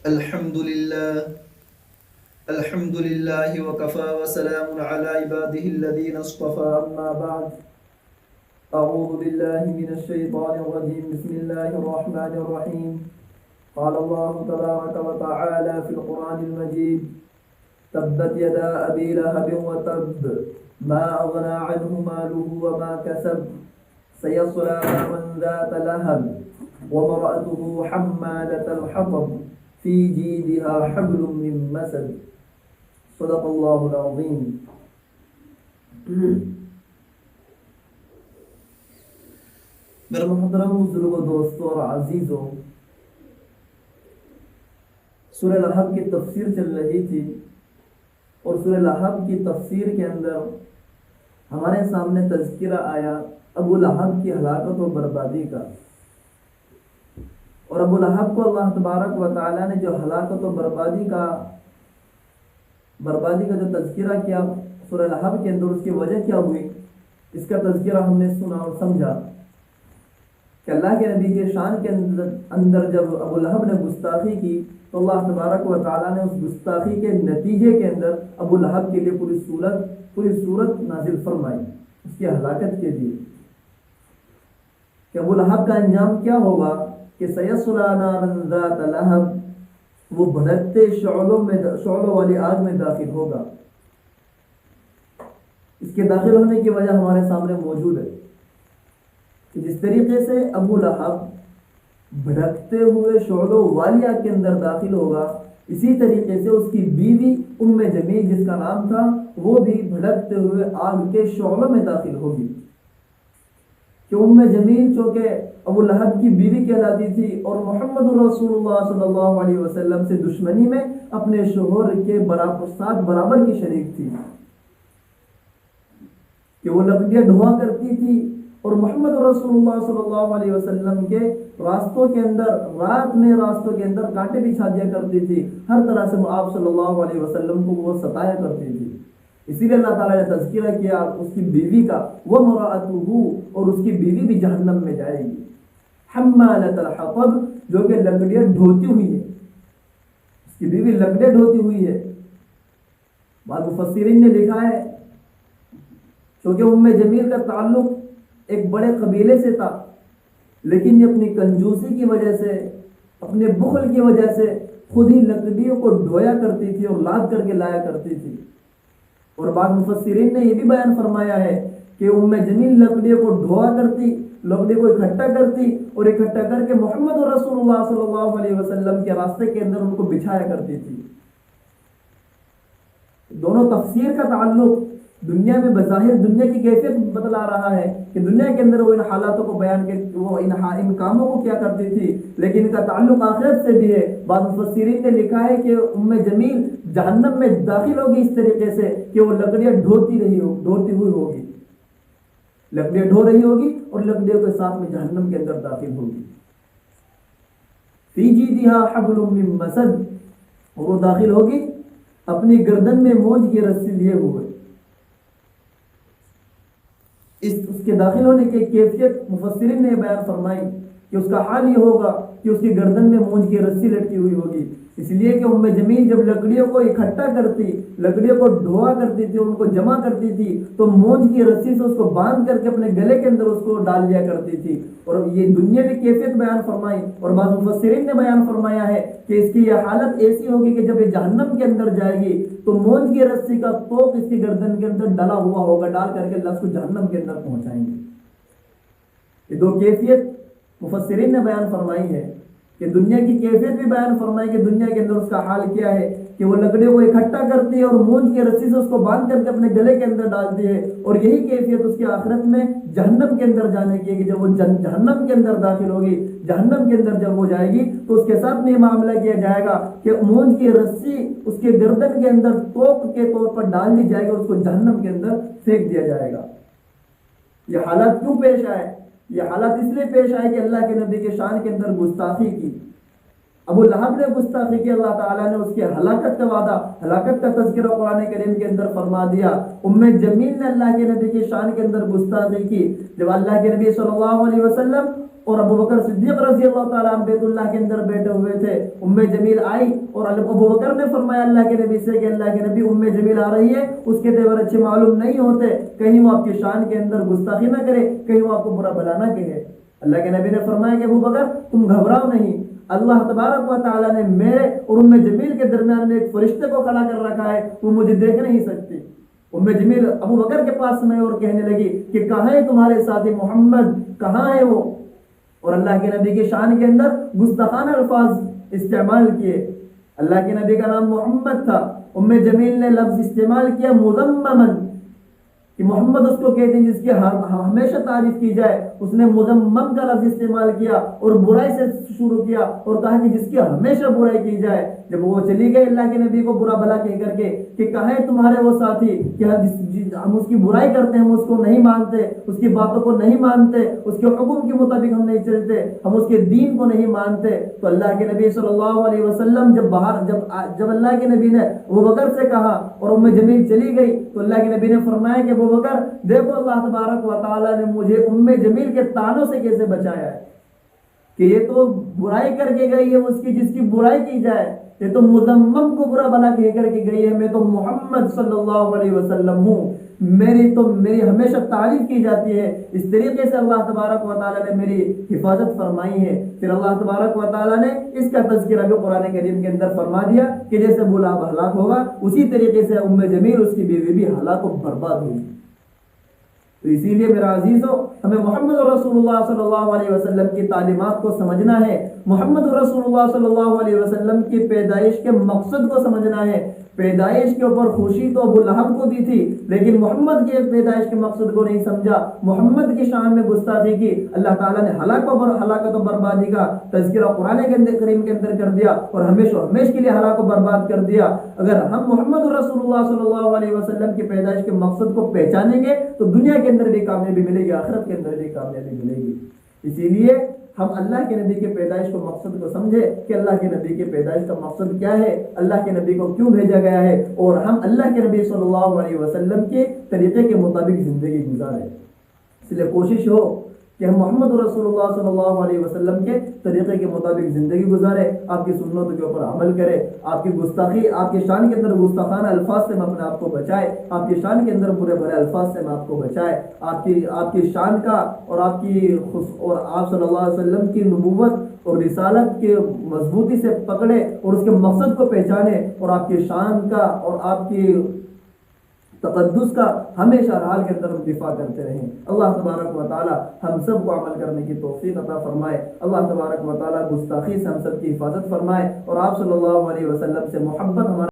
الحمد لله الحمد لله وكفى وسلام على عباده الذين اصطفى أما بعد. أعوذ بالله من الشيطان الرجيم. بسم الله الرحمن الرحيم. قال الله تبارك وتعالى في القرآن المجيد: تبت يدا أبي لهب وتب ما أغنى عنه ماله وما كسب سيصلى نارا ذات لهب وامرأته حمالة الحطب في جيدها حبل من مسد. صدق اللہ العظیم. میرے محترم بزرگوں، دوستوں اور عزیزوں، سورہ لہب کی تفسیر چل رہی تھی اور سورہ لہب کی تفسیر کے اندر ہمارے سامنے تذکرہ آیا ابو لہب کی ہلاکت و بربادی کا. اور ابو لہب کو اللہ تبارک و تعالیٰ نے جو ہلاکت و بربادی کا جو تذکرہ کیا سورہ لہب کے اندر، اس کی وجہ کیا ہوئی، اس کا تذکرہ ہم نے سنا اور سمجھا کہ اللہ کے نبی کے شان کے اندر جب ابو لہب نے گستاخی کی تو اللہ تبارک و تعالیٰ نے اس گستاخی کے نتیجے کے اندر ابو لہب کے لیے پوری صورت نازل فرمائی اس کی ہلاکت کے لیے کہ ابو لہب کا انجام کیا ہوگا کہ سیصلی نارا ذات لہب، وہ بھڑکتے شعلوں والی آگ میں داخل ہوگا. اس کے داخل ہونے کی وجہ ہمارے سامنے موجود ہے کہ جس طریقے سے ابو لہب بھڑکتے ہوئے شعلوں والی آگ کے اندر داخل ہوگا، اسی طریقے سے اس کی بیوی ام جمیل جس کا نام تھا وہ بھی بھڑکتے ہوئے آگ کے شعلوں میں داخل ہوگی. کہ ام جمیل چونکہ ابو لہب کی بیوی کہلاتی تھی اور محمد رسول اللہ صلی اللہ علیہ وسلم سے دشمنی میں اپنے شوہر کے ساتھ برابر کی شریک تھی، کہ وہ لکڑیاں ڈھوا کرتی تھی اور محمد رسول اللہ صلی اللہ علیہ وسلم کے راستوں کے اندر راستوں کے اندر کانٹے بچھا دیا کرتی تھی. ہر طرح سے آپ صلی اللہ علیہ وسلم کو وہ ستایا کرتی تھی. اسی لیے اللہ تعالیٰ نے تذکرہ کیا اس کی بیوی کا، وَامْرَأَتُهُ، اور اس کی بیوی بھی جہنم میں جائے گی. حمالۃ الحطب، جو کہ لکڑیاں ڈھوتی ہوئی ہے، اس کی بیوی لکڑیاں ڈھوتی ہوئی ہے. بعض مفسرین نے لکھا ہے چونکہ ام جمیل کا تعلق ایک بڑے قبیلے سے تھا، لیکن یہ اپنی کنجوسی کی وجہ سے، اپنے بخل کی وجہ سے خود ہی لکڑیوں کو ڈھویا کرتی تھی اور لاد کر کے لایا کرتی تھی. اور بعض مفسرین نے یہ بھی بیان فرمایا ہے کہ ام جمیل لکڑیوں کو ڈھوا کرتی، لکڑیوں کو اکٹھا کرتی اور اکٹھا کر کے محمد رسول اللہ صلی اللہ علیہ وسلم کے راستے کے اندر ان کو بچھایا کرتی تھی. دونوں تفسیر کا تعلق دنیا میں بظاہر دنیا کی کیفیت بتلا رہا ہے کہ دنیا کے اندر وہ ان حالاتوں کو بیان کر وہ ان کاموں کو کیا کرتی تھی، لیکن ان کا تعلق آخرت سے بھی ہے. بعض مفسرین نے لکھا ہے کہ ام جمیل جہنم میں داخل ہوگی اس طریقے سے کہ وہ لکڑیاں ڈھوتی ہوئی ہوگی، لکڑیاں ڈھو رہی ہوگی اور لکڑیوں کے ساتھ میں جہنم کے اندر داخل ہوگی. فی جیدہا حبل من مسد، اور وہ داخل ہوگی اپنی گردن میں موج کی رسی لیے ہوئے. اس کے داخل ہونے کی کیفیت مفسرین نے بیان فرمائی کہ اس کا حال یہ ہوگا کہ اس کی گردن میں مونج کی رسی لٹکی ہوئی ہوگی. اس لیے کہ ام جمیل جب لکڑیوں کو اکٹھا کرتی، لکڑیوں کو ڈھوا کرتی تھی، ان کو جمع کرتی تھی، تو مونج کی رسی سے اس کو باندھ کر کے اپنے گلے کے اندر اس کو ڈال دیا کرتی تھی. اور یہ دنیاوی کیفیت بیان فرمائی. اور بعض مفسرین نے بیان فرمایا ہے کہ اس کی یہ حالت ایسی ہوگی کہ جب یہ جہنم کے اندر جائے گی تو مونج کی رسی کا توق اس کی گردن کے اندر ڈلا ہوا ہوگا، ڈال کر کے اللہ اس کو جہنم کے اندر پہنچائیں گے. یہ دو کیفیت مفسرین نے بیان فرمائی ہے کہ دنیا کی کیفیت بھی بیان فرمائی کہ دنیا کے اندر اس کا حال کیا ہے کہ وہ لکڑیوں کو اکٹھا کرتی ہے اور مونج کی رسی سے اس کو باندھ کر کے اپنے گلے کے اندر ڈالتی ہے. اور یہی کیفیت اس کی آخرت میں جہنم کے اندر جانے کی ہے کہ جب وہ جہنم کے اندر داخل ہوگی، جہنم کے اندر جب وہ جائے گی تو اس کے ساتھ میں یہ معاملہ کیا جائے گا کہ مونج کی رسی اس کے گردن کے اندر توق کے طور پر ڈال دی جائے گی اور اس کو جہنم کے اندر پھینک دیا جائے گا. یہ حالات کیوں پیش آئے؟ یہ حالات اس لیے پیش آئے کہ اللہ کے نبی کے شان کے اندر گستاخی کی. ابو لہب نے گستاخی کی، اللہ تعالیٰ نے اس کی ہلاکت کا وعدہ، ہلاکت کا تذکرہ قرآن کریم کے اندر فرما دیا. ام جمیل نے اللہ کے نبی کی شان کے اندر گستاخی کی. جب اللہ کے نبی صلی اللہ علیہ وسلم اور ابو بکر صدیق رضی اللہ تعالیٰ عنہ بیت اللہ کے اندر بیٹھے ہوئے تھے. جمیل آئی اور ابو بکر نے فرمایا اللہ کے نبی سے کہ اللہ کے نبی جمیل آ رہی ہے, اس کے تیور اچھے معلوم نہیں ہوتے, کہیں وہ آپ کی شان کے اندر گستاخی نہ کرے, کہیں وہ آپ کو برا بلا نہ کہے. اللہ کے نبی نے فرمایا کہ ابو بکر تم گھبراؤ نہیں, اللہ تبارک و تعالیٰ نے میرے اور جمیل کے درمیان میں ایک فرشتے کو کھڑا کر رکھا ہے, وہ مجھے دیکھ نہیں سکتی. جمیل ابو بکر کے پاس میں اور کہنے لگی کہ کہاں ہے تمہارے ساتھی محمد, کہاں ہے وہ؟ اور اللہ کے نبی کی شان کے اندر گستاخانہ الفاظ استعمال کیے. اللہ کے نبی کا نام محمد تھا, جمیل نے لفظ استعمال کیا مذممن, کہ محمد اس کو کہتے ہیں جس کی ہمیشہ تعریف کی جائے. اس نے مذمم کا لفظ استعمال کیا اور برائی سے شروع کیا اور کہا کہ جس کی ہمیشہ برائی کی جائے. جب وہ چلی گئی اللہ کے نبی کو برا بھلا کہہ کر کے کہ کہاں ہے تمہارے وہ ساتھی کہ ہم اس کی برائی کرتے ہیں, ہم اس کو نہیں مانتے, اس کی باتوں کو نہیں مانتے, اس کے حکم کے مطابق ہم نہیں چلتے, ہم اس کے دین کو نہیں مانتے. تو اللہ کے نبی صلی اللہ علیہ وسلم جب اللہ کے نبی نے ابو بکر سے کہا اور جمیل چلی گئی تو اللہ کے نبی نے فرمایا کہ ابو بکر دیکھو اللہ تبارک و تعالیٰ نے مجھے جمیل کے طعنوں سے کیسے بچایا ہے, کہ یہ تو برائی کر کے گئی ہے اس کی جس کی برائی کی جائے, یہ تو مذمم کو برا بھلا کہہ کر کے گئی ہے, میں تو محمد صلی اللہ علیہ وسلم ہوں, میری ہمیشہ تعریف کی جاتی ہے. اس طریقے سے اللہ تبارک و تعالیٰ نے میری حفاظت فرمائی ہے. پھر اللہ تبارک و تعالیٰ نے اس کا تذکرہ بھی قرآن کریم کے اندر فرما دیا کہ جیسے بولا ہلاک ہوگا اسی طریقے سے جمیل اس کی بیوی بھی ہلاک و برباد ہوئی. تو اسی لیے میرا عزیزو, ہمیں محمد رسول اللہ صلی اللہ علیہ وسلم کی تعلیمات کو سمجھنا ہے, محمد رسول اللہ صلی اللہ علیہ وسلم کی پیدائش کے مقصد کو سمجھنا ہے. پیدائش کے اوپر خوشی تو ابو لہب کو بھی تھی, لیکن محمد کے پیدائش کے مقصد کو نہیں سمجھا, محمد کی شان میں گستاخی کی. اللہ تعالیٰ نے ہلاکت و بربادی کا تذکرہ قرآن کریم کے اندر کر دیا اور ہمیشہ کے لیے ہلاک و برباد کر دیا. اگر ہم محمد رسول اللہ صلی اللہ علیہ وسلم کی پیدائش کے مقصد کو پہچانیں گے تو دنیا کے اندر بھی کامیابی ملے گی, آخرت کے اندر بھی کامیابی ملے گی. اسی لیے ہم اللہ کے نبی کے پیدائش کو مقصد کو سمجھے کہ اللہ کے نبی کے پیدائش کا مقصد کیا ہے, اللہ کے نبی کو کیوں بھیجا گیا ہے, اور ہم اللہ کے نبی صلی اللہ علیہ وسلم کے طریقے کے مطابق زندگی گزاریں. اس لیے کوشش ہو کہ ہم محمد رسول اللہ صلی اللہ علیہ وسلم کے طریقے کے مطابق زندگی گزارے, آپ کی سنتوں کے اوپر عمل کرے, آپ کی گستاخی, آپ کی شان کے اندر گستاخانہ الفاظ سے ہم اپنے آپ کو بچائے, آپ کی شان کے اندر برے بھرے الفاظ سے ہم آپ کو بچائے, آپ کی شان کا اور آپ صلی اللہ علیہ وسلم کی نبوت اور رسالت کے مضبوطی سے پکڑے اور اس کے مقصد کو پہچانے, اور آپ کی شان کا اور آپ کی تقدس کا ہمیشہ حال کے اندر دفاع کرتے رہیں. اللہ تبارک و تعالی ہم سب کو عمل کرنے کی توفیق عطا فرمائے. اللہ تبارک و تعالی گستاخی سے ہم سب کی حفاظت فرمائے, اور آپ صلی اللہ علیہ وسلم سے محبت ہمارا